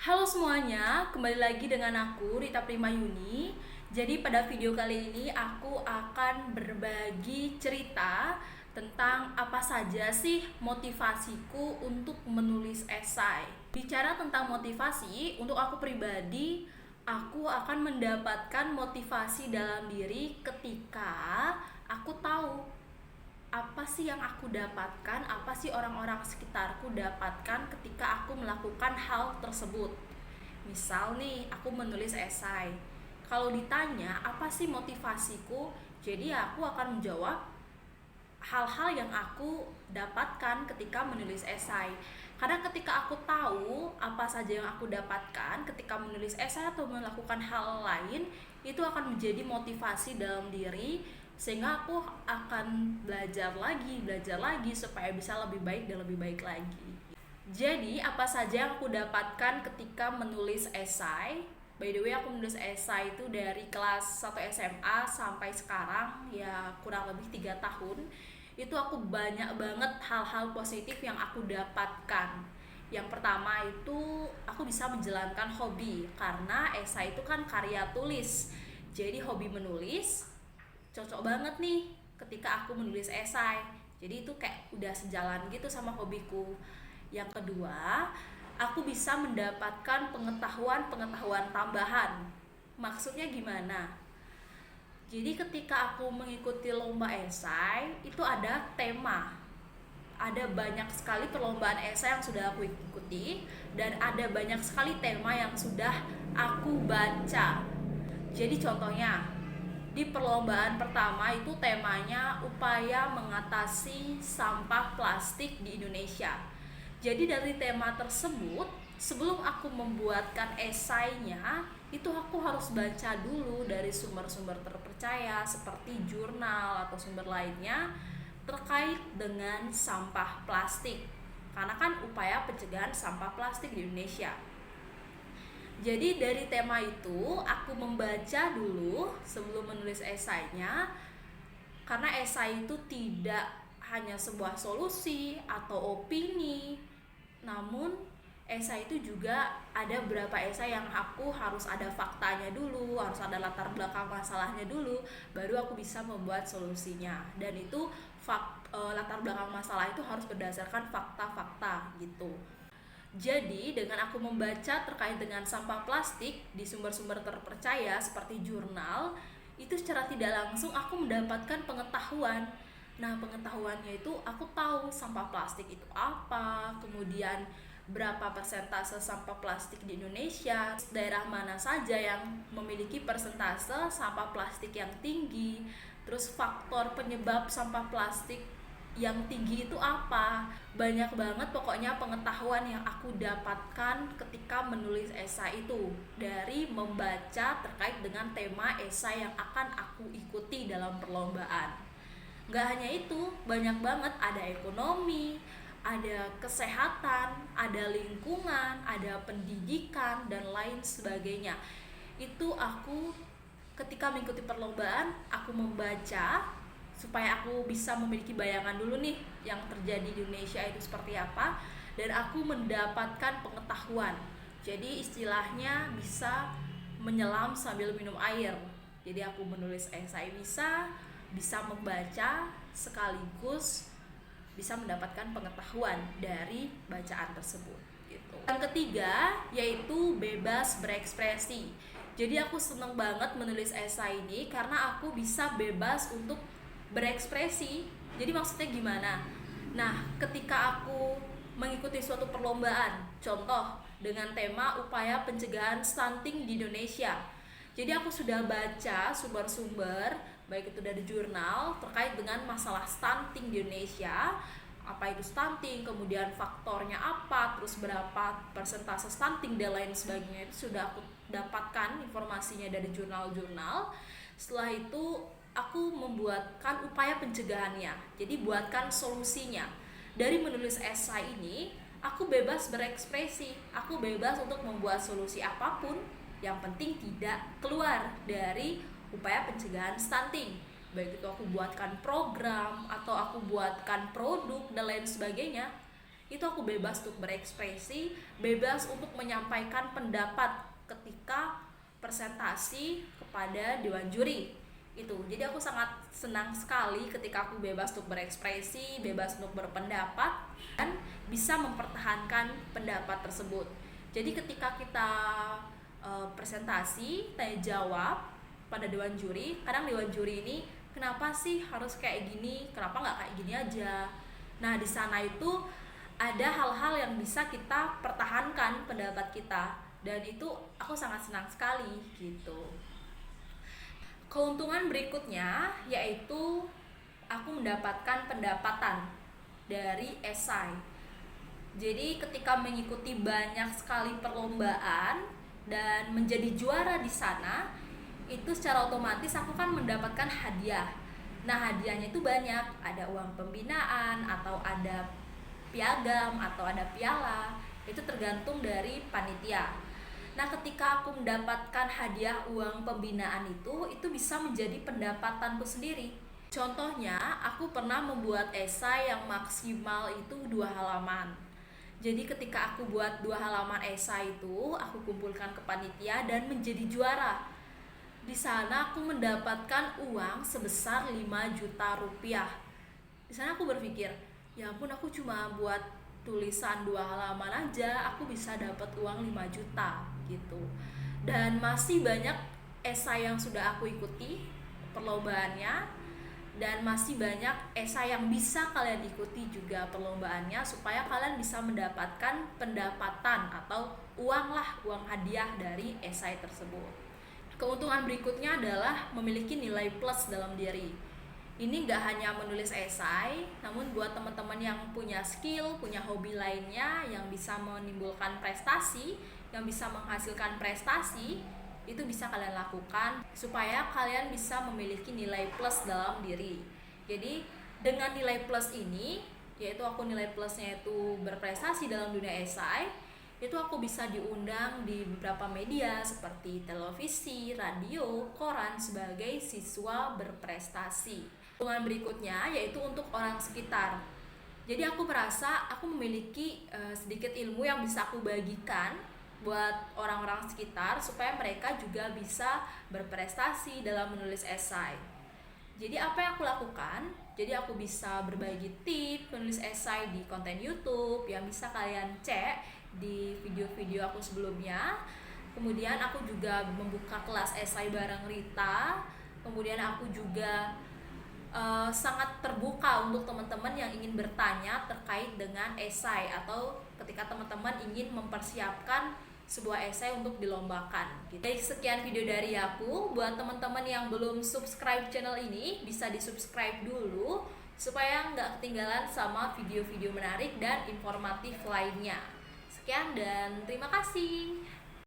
Halo semuanya, kembali lagi dengan aku Rita Primayuni. Jadi pada video kali ini aku akan berbagi cerita tentang apa saja sih motivasiku untuk menulis esai. Bicara tentang motivasi, untuk aku pribadi, aku akan mendapatkan motivasi dalam diri ketika aku tahu apa sih yang aku dapatkan, apa sih orang-orang sekitarku dapatkan ketika aku melakukan hal tersebut. Misal nih, aku menulis esai. Kalau ditanya apa sih motivasiku, jadi aku akan menjawab hal-hal yang aku dapatkan ketika menulis esai. Karena ketika aku tahu apa saja yang aku dapatkan ketika menulis esai atau melakukan hal lain, itu akan menjadi motivasi dalam diri sehingga aku akan belajar lagi supaya bisa lebih baik dan lebih baik lagi. Jadi, apa saja yang aku dapatkan ketika menulis esai? By the way, aku menulis esai itu dari kelas 1 SMA sampai sekarang, ya kurang lebih 3 tahun. Itu aku banyak banget hal-hal positif yang aku dapatkan. Yang pertama itu aku bisa menjalankan hobi, karena esai itu kan karya tulis. Jadi hobi menulis cocok banget nih ketika aku menulis esai. Jadi itu kayak udah sejalan gitu sama hobiku. Yang kedua, aku bisa mendapatkan pengetahuan-pengetahuan tambahan. Maksudnya gimana? Jadi ketika aku mengikuti lomba esai, itu ada tema. Ada banyak sekali perlombaan esai yang sudah aku ikuti dan ada banyak sekali tema yang sudah aku baca. Jadi contohnya, di perlombaan pertama itu temanya upaya mengatasi sampah plastik di Indonesia. Jadi dari tema tersebut, sebelum aku membuatkan esainya, itu aku harus baca dulu dari sumber-sumber terpercaya seperti jurnal atau sumber lainnya terkait dengan sampah plastik. Karena kan upaya pencegahan sampah plastik di Indonesia. Jadi dari tema itu aku membaca dulu sebelum menulis esainya, karena esai itu tidak hanya sebuah solusi atau opini, namun esai itu juga ada beberapa esai yang aku harus ada faktanya dulu, harus ada latar belakang masalahnya dulu, baru aku bisa membuat solusinya. Dan itu latar belakang masalah itu harus berdasarkan fakta-fakta gitu. Jadi, dengan aku membaca terkait dengan sampah plastik di sumber-sumber terpercaya seperti jurnal, itu secara tidak langsung aku mendapatkan pengetahuan. Nah, pengetahuannya itu aku tahu sampah plastik itu apa, kemudian berapa persentase sampah plastik di Indonesia, daerah mana saja yang memiliki persentase sampah plastik yang tinggi, terus faktor penyebab sampah plastik yang tinggi itu apa. Banyak banget pokoknya pengetahuan yang aku dapatkan ketika menulis esai itu dari membaca terkait dengan tema esai yang akan aku ikuti dalam perlombaan. Gak hanya itu, banyak banget, ada ekonomi, ada kesehatan, ada lingkungan, ada pendidikan, dan lain sebagainya. Itu aku ketika mengikuti perlombaan, aku membaca supaya aku bisa memiliki bayangan dulu nih yang terjadi di Indonesia itu seperti apa, dan aku mendapatkan pengetahuan. Jadi istilahnya bisa menyelam sambil minum air. Jadi aku menulis esai bisa membaca sekaligus bisa mendapatkan pengetahuan dari bacaan tersebut gitu. Yang ketiga yaitu bebas berekspresi. Jadi aku seneng banget menulis esai ini karena aku bisa bebas untuk berekspresi. Jadi maksudnya gimana? Nah, ketika aku mengikuti suatu perlombaan, contoh dengan tema upaya pencegahan stunting di Indonesia. Jadi aku sudah baca sumber-sumber, baik itu dari jurnal terkait dengan masalah stunting di Indonesia, apa itu stunting, kemudian faktornya apa, terus berapa persentase stunting dan lain sebagainya. Itu sudah aku dapatkan informasinya dari jurnal-jurnal. Setelah itu aku membuatkan upaya pencegahannya. Jadi buatkan solusinya. Dari menulis esai ini, aku bebas berekspresi. Aku bebas untuk membuat solusi apapun, yang penting tidak keluar dari upaya pencegahan stunting. Baik itu aku buatkan program atau aku buatkan produk dan lain sebagainya, itu aku bebas untuk berekspresi, bebas untuk menyampaikan pendapat ketika presentasi kepada dewan juri itu. Jadi aku sangat senang sekali ketika aku bebas untuk berekspresi, bebas untuk berpendapat, dan bisa mempertahankan pendapat tersebut. Jadi ketika kita presentasi, tanya jawab pada dewan juri, kadang dewan juri ini kenapa sih harus kayak gini, kenapa nggak kayak gini aja. Nah di sana itu ada hal-hal yang bisa kita pertahankan pendapat kita, dan itu aku sangat senang sekali gitu. Keuntungan berikutnya yaitu aku mendapatkan pendapatan dari esai. Jadi ketika mengikuti banyak sekali perlombaan dan menjadi juara di sana, itu secara otomatis aku kan mendapatkan hadiah. Nah hadiahnya itu banyak, ada uang pembinaan atau ada piagam atau ada piala, itu tergantung dari panitia. Nah ketika aku mendapatkan hadiah uang pembinaan itu bisa menjadi pendapatanku sendiri. Contohnya aku pernah membuat esai yang maksimal itu 2 halaman. Jadi ketika aku buat 2 halaman esai itu, aku kumpulkan ke panitia dan menjadi juara. Di sana aku mendapatkan uang sebesar 5 juta rupiah. Di sana aku berpikir, ya ampun aku cuma buat tulisan 2 halaman aja, aku bisa dapat uang 5 juta gitu. Dan masih banyak esai yang sudah aku ikuti perlombaannya, dan masih banyak esai yang bisa kalian ikuti juga perlombaannya, supaya kalian bisa mendapatkan pendapatan atau uang hadiah dari esai tersebut. Keuntungan berikutnya adalah memiliki nilai plus dalam diri. Ini gak hanya menulis esai, namun buat teman-teman yang punya skill, punya hobi lainnya yang bisa menimbulkan prestasi, yang bisa menghasilkan prestasi, itu bisa kalian lakukan supaya kalian bisa memiliki nilai plus dalam diri. Jadi dengan nilai plus ini, yaitu aku nilai plusnya itu berprestasi dalam dunia esai, itu aku bisa diundang di beberapa media seperti televisi, radio, koran sebagai siswa berprestasi. Keuntungan berikutnya yaitu untuk orang sekitar. Jadi aku merasa aku memiliki sedikit ilmu yang bisa aku bagikan buat orang-orang sekitar supaya mereka juga bisa berprestasi dalam menulis esai. Jadi apa yang aku lakukan? Jadi aku bisa berbagi tips menulis esai di konten YouTube yang bisa kalian cek di video-video aku sebelumnya. Kemudian aku juga membuka kelas esai bareng Rita. Kemudian aku juga sangat terbuka untuk teman-teman yang ingin bertanya terkait dengan esai, atau ketika teman-teman ingin mempersiapkan sebuah esai untuk dilombakan gitu. Baik, sekian video dari aku. Buat teman-teman yang belum subscribe channel ini, bisa di subscribe dulu supaya nggak ketinggalan sama video-video menarik dan informatif lainnya. Sekian dan terima kasih.